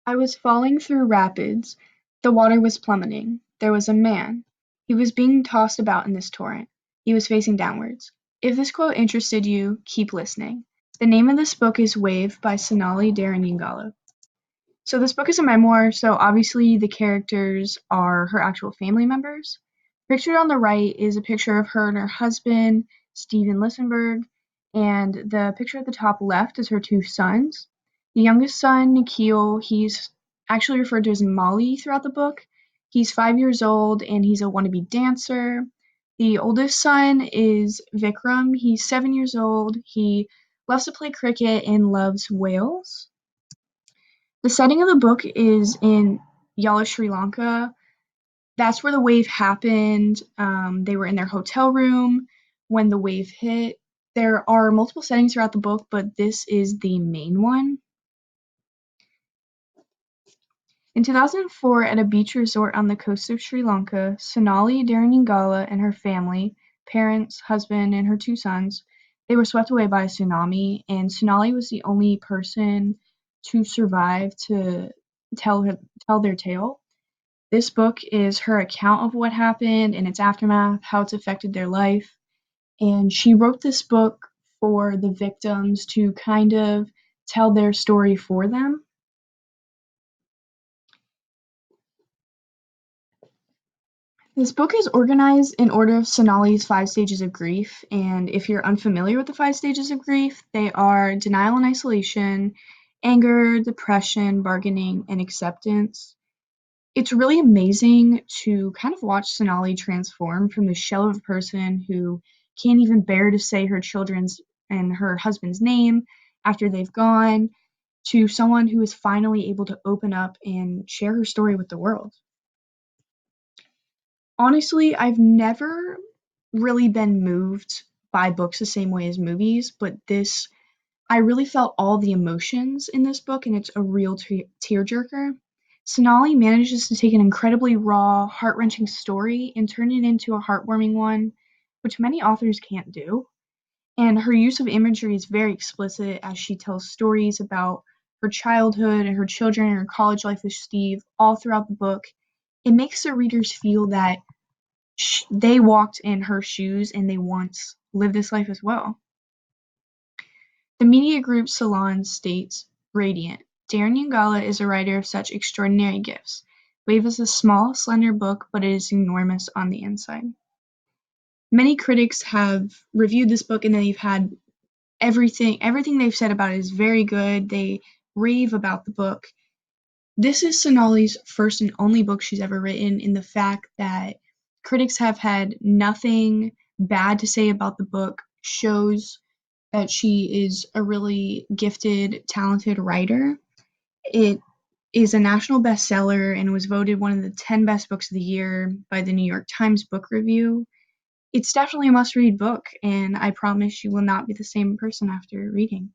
I was falling through rapids. The water was plummeting. There was a man. He was being tossed about in this torrent. He was facing downwards. If this quote interested you, keep listening. The name of this book is Wave by Sonali Deraniyagala. So this book is a memoir, so obviously the characters are her actual family members. Pictured on the right is a picture of her and her husband, Steven Lissenberg, and the picture at the top left is her two sons. The youngest son, Nikhil, he's actually referred to as Molly throughout the book. He's 5 years old and he's a wannabe dancer. The oldest son is Vikram. He's 7 years old. He loves to play cricket and loves whales. The setting of the book is in Yala, Sri Lanka. That's where the wave happened. They were in their hotel room when the wave hit. There are multiple settings throughout the book, but this is the main one. In 2004, at a beach resort on the coast of Sri Lanka, Sonali Deraniyagala and her family, parents, husband, and her two sons, they were swept away by a tsunami, and Sonali was the only person to survive to tell their tale. This book is her account of what happened and its aftermath, how it's affected their life. And she wrote this book for the victims to kind of tell their story for them. This book is organized in order of Sonali's five stages of grief, and if you're unfamiliar with the five stages of grief, they are denial and isolation, anger, depression, bargaining, and acceptance. It's really amazing to kind of watch Sonali transform from the shell of a person who can't even bear to say her children's and her husband's name after they've gone to someone who is finally able to open up and share her story with the world. Honestly, I've never really been moved by books the same way as movies, but this I really felt all the emotions in this book, and it's a real tearjerker. Sonali manages to take an incredibly raw, heart-wrenching story and turn it into a heartwarming one, which many authors can't do. And her use of imagery is very explicit as she tells stories about her childhood and her children and her college life with Steve all throughout the book. It makes the readers feel that they walked in her shoes and they once lived this life as well. The media group Salon states, "Radiant, Deraniyagala is a writer of such extraordinary gifts. Wave is a small, slender book, but it is enormous on the inside." Many critics have reviewed this book and they've had everything they've said about it is very good. They rave about the book. This is Sonali's first and only book she's ever written, in the fact that critics have had nothing bad to say about the book shows that she is a really gifted, talented writer. It is a national bestseller and was voted one of the 10 best books of the year by the New York Times Book Review. It's definitely a must read book, and I promise you will not be the same person after reading.